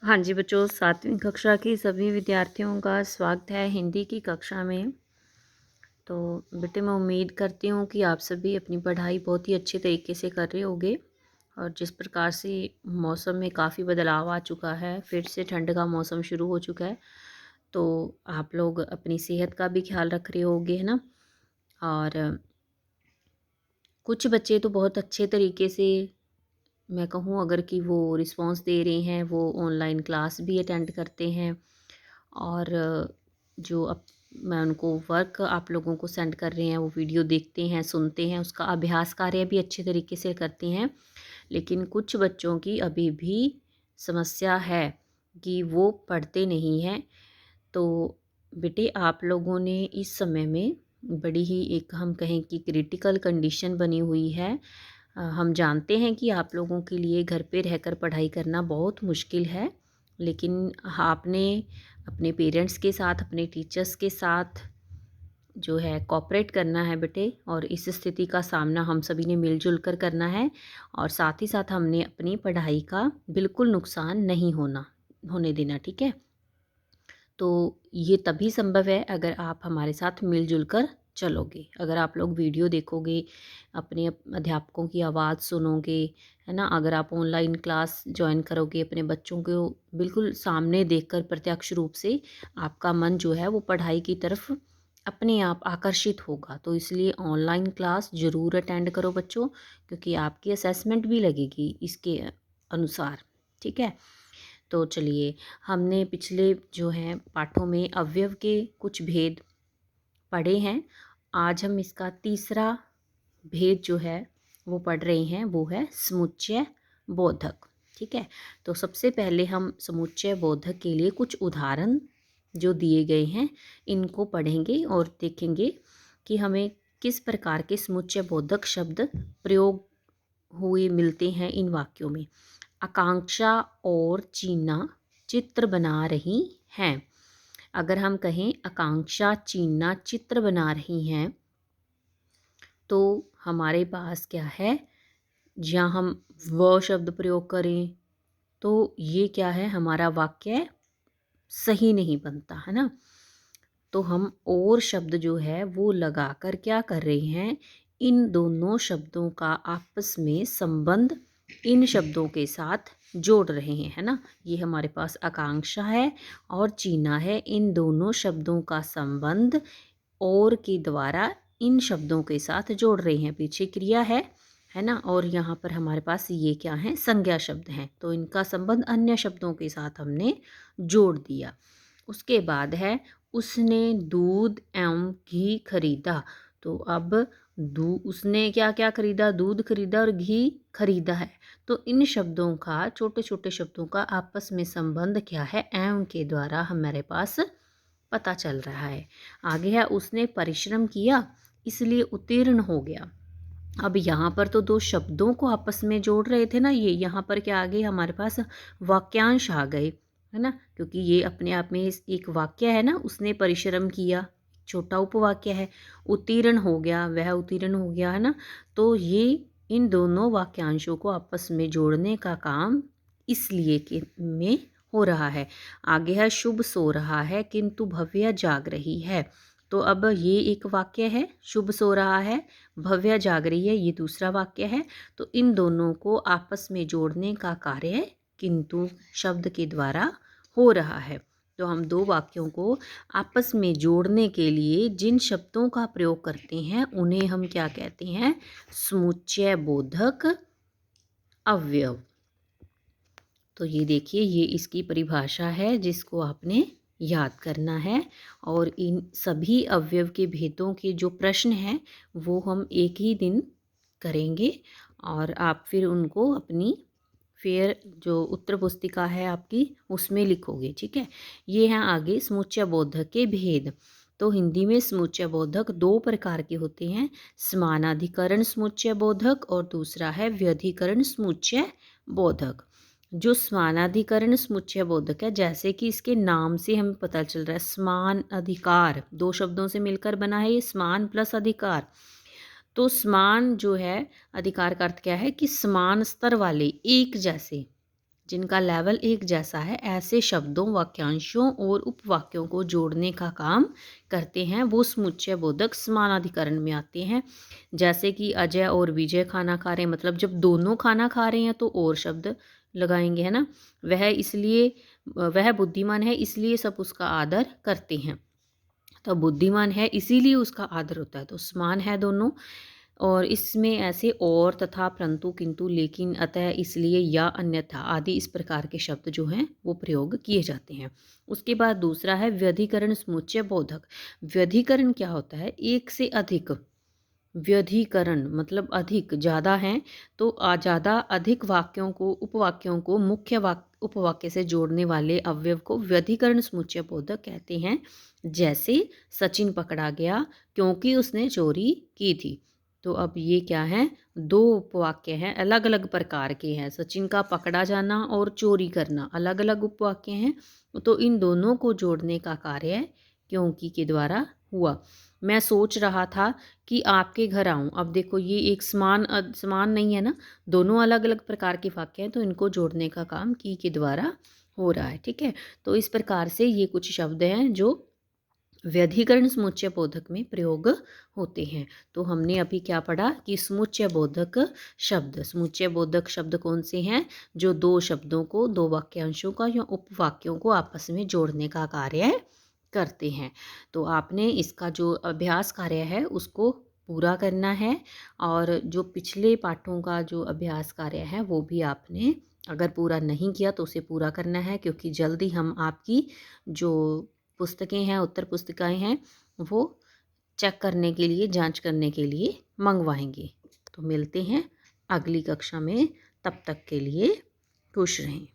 हाँ जी बच्चों, 7वीं कक्षा की सभी विद्यार्थियों का स्वागत है हिंदी की कक्षा में। तो बेटे मैं उम्मीद करती हूँ कि आप सभी अपनी पढ़ाई बहुत ही अच्छे तरीके से कर रहे होंगे। और जिस प्रकार से मौसम में काफ़ी बदलाव आ चुका है, फिर से ठंड का मौसम शुरू हो चुका है, तो आप लोग अपनी सेहत का भी ख्याल रख रहे होंगे, है ना। और कुछ बच्चे तो बहुत अच्छे तरीके से, मैं कहूँ अगर कि वो रिस्पॉन्स दे रहे हैं, वो ऑनलाइन क्लास भी अटेंड करते हैं। और जो अब मैं उनको वर्क आप लोगों को सेंड कर रहे हैं, वो वीडियो देखते हैं, सुनते हैं, उसका अभ्यास कार्य भी अच्छे तरीके से करते हैं। लेकिन कुछ बच्चों की अभी भी समस्या है कि वो पढ़ते नहीं हैं। तो बेटे आप लोगों ने इस समय में बड़ी ही एक हम कहें कि क्रिटिकल कंडीशन बनी हुई है। हम जानते हैं कि आप लोगों के लिए घर पे रहकर पढ़ाई करना बहुत मुश्किल है, लेकिन आपने अपने पेरेंट्स के साथ, अपने टीचर्स के साथ जो है कोऑपरेट करना है बेटे। और इस स्थिति का सामना हम सभी ने मिलजुल कर करना है। और साथ ही साथ हमने अपनी पढ़ाई का बिल्कुल नुकसान नहीं होने देना, ठीक है। तो ये तभी संभव है अगर आप हमारे साथ मिलजुल कर चलोगे। अगर आप लोग वीडियो देखोगे, अपने अध्यापकों की आवाज़ सुनोगे, है ना। अगर आप ऑनलाइन क्लास ज्वाइन करोगे, अपने बच्चों को बिल्कुल सामने देखकर प्रत्यक्ष रूप से, आपका मन जो है वो पढ़ाई की तरफ अपने आप आकर्षित होगा। तो इसलिए ऑनलाइन क्लास ज़रूर अटेंड करो बच्चों, क्योंकि आपकी असेसमेंट भी लगेगी इसके अनुसार, ठीक है। तो चलिए, हमने पिछले जो हैं पाठों में अवयव के कुछ भेद पढ़े हैं। आज हम इसका तीसरा भेद जो है वो पढ़ रहे हैं, वो है समुच्चय बोधक, ठीक है। तो सबसे पहले हम समुच्चय बोधक के लिए कुछ उदाहरण जो दिए गए हैं इनको पढ़ेंगे और देखेंगे कि हमें किस प्रकार के समुच्चय बोधक शब्द प्रयोग हुए मिलते हैं इन वाक्यों में। आकांक्षा और चीना चित्र बना रही हैं। अगर हम कहें आकांक्षा चीना चित्र बना रही हैं, तो हमारे पास क्या है, जहाँ हम व शब्द प्रयोग करें तो ये क्या है, हमारा वाक्य सही नहीं बनता, है ना। तो हम और शब्द जो है वो लगाकर क्या कर रहे हैं, इन दोनों शब्दों का आपस में संबंध इन शब्दों के साथ जोड़ रहे हैं, है ना। ये हमारे पास आकांक्षा है और चीना है, इन दोनों शब्दों का संबंध और के द्वारा इन शब्दों के साथ जोड़ रहे हैं। पीछे क्रिया है ना। और यहाँ पर हमारे पास ये क्या है, संज्ञा शब्द हैं, तो इनका संबंध अन्य शब्दों के साथ हमने जोड़ दिया। उसके बाद है उसने दूध एवं घी खरीदा। तो अब उसने क्या क्या खरीदा, दूध खरीदा और घी खरीदा है। तो इन शब्दों का, छोटे छोटे शब्दों का आपस में संबंध क्या है, एवं के द्वारा हमारे पास पता चल रहा है। आगे है उसने परिश्रम किया इसलिए उत्तीर्ण हो गया। अब यहाँ पर तो दो शब्दों को आपस में जोड़ रहे थे ना, ये यहाँ पर क्या आ गए, हमारे पास वाक्यांश आ गए, है ना। क्योंकि ये अपने आप में एक वाक्य है ना, उसने परिश्रम किया, छोटा उपवाक्य है। उत्तीर्ण हो गया, वह उत्तीर्ण हो गया, है ना। तो ये इन दोनों वाक्यांशों को आपस में जोड़ने का काम इसलिए के में हो रहा है। आगे है शुभ सो रहा है किंतु भव्य जाग रही है। तो अब ये एक वाक्य है, शुभ सो रहा है, भव्य जाग रही है, ये दूसरा वाक्य है। तो इन दोनों को आपस में जोड़ने का कार्य किंतु शब्द के द्वारा हो रहा है। तो हम दो वाक्यों को आपस में जोड़ने के लिए जिन शब्दों का प्रयोग करते हैं उन्हें हम क्या कहते हैं, समुच्चय बोधक अवयव। तो ये देखिए, ये इसकी परिभाषा है जिसको आपने याद करना है। और इन सभी अवयव के भेदों के जो प्रश्न हैं वो हम एक ही दिन करेंगे, और आप फिर उनको अपनी फेयर जो उत्तर पुस्तिका है आपकी उसमें लिखोगे, ठीक है। ये हैं आगे समुच्चय बोधक के भेद। तो हिंदी में समुच्चय बोधक दो प्रकार के होते हैं, समानाधिकरण समुच्चय बोधक और दूसरा है व्यधिकरण समुच्चय बोधक। जो समानाधिकरण समुच्चय बोधक है, जैसे कि इसके नाम से हमें पता चल रहा है, समान अधिकार, दो शब्दों से मिलकर बना है ये, समान प्लस अधिकार। तो समान जो है, अधिकार का अर्थ क्या है कि समान स्तर वाले, एक जैसे, जिनका लेवल एक जैसा है, ऐसे शब्दों, वाक्यांशों और उपवाक्यों को जोड़ने का काम करते हैं, वो समुच्चय बोधक समानाधिकरण में आते हैं। जैसे कि अजय और विजय खाना खा रहे हैं, मतलब जब दोनों खाना खा रहे हैं तो और शब्द लगाएंगे, है ना। वह बुद्धिमान है इसलिए सब उसका आदर करते हैं। तो बुद्धिमान है इसीलिए उसका आदर होता है, तो समान है दोनों। और इसमें ऐसे और, तथा, परंतु, किंतु, लेकिन, अतः, इसलिए या अन्यथा आदि इस प्रकार के शब्द जो हैं वो प्रयोग किए जाते हैं। उसके बाद दूसरा है व्यधिकरण समुच्चय बोधक। व्यधिकरण क्या होता है? एक से अधिक। व्यधिकरण मतलब अधिक, ज़्यादा हैं तो ज़्यादा अधिक वाक्यों को, उपवाक्यों को मुख्य वाक्य उपवाक्य से जोड़ने वाले अवयव को व्यधिकरण समुच्चय बोधक कहते हैं। जैसे सचिन पकड़ा गया क्योंकि उसने चोरी की थी। तो अब ये क्या है? दो उपवाक्य हैं, अलग अलग प्रकार के हैं। सचिन का पकड़ा जाना और चोरी करना अलग अलग उपवाक्य हैं। तो इन दोनों को जोड़ने का कार्य क्योंकि के द्वारा हुआ। मैं सोच रहा था कि आपके घर आऊँ। अब देखो ये एक समान नहीं है ना, दोनों अलग अलग प्रकार के वाक्य हैं, तो इनको जोड़ने का काम की के द्वारा हो रहा है। ठीक है, तो इस प्रकार से ये कुछ शब्द हैं जो व्यधिकरण समुच्चय बोधक में प्रयोग होते हैं। तो हमने अभी क्या पढ़ा कि समुच्चय बोधक शब्द कौन से हैं? जो दो शब्दों को, दो वाक्यांशों का या उपवाक्यों को आपस में जोड़ने का कार्य करते हैं। तो आपने इसका जो अभ्यास कार्य है उसको पूरा करना है, और जो पिछले पाठों का जो अभ्यास कार्य है वो भी आपने अगर पूरा नहीं किया तो उसे पूरा करना है, क्योंकि जल्दी हम आपकी जो पुस्तकें हैं, उत्तर पुस्तिकाएं हैं, वो चेक करने के लिए, जांच करने के लिए मंगवाएंगे। तो मिलते हैं अगली कक्षा में, तब तक के लिए खुश रहें।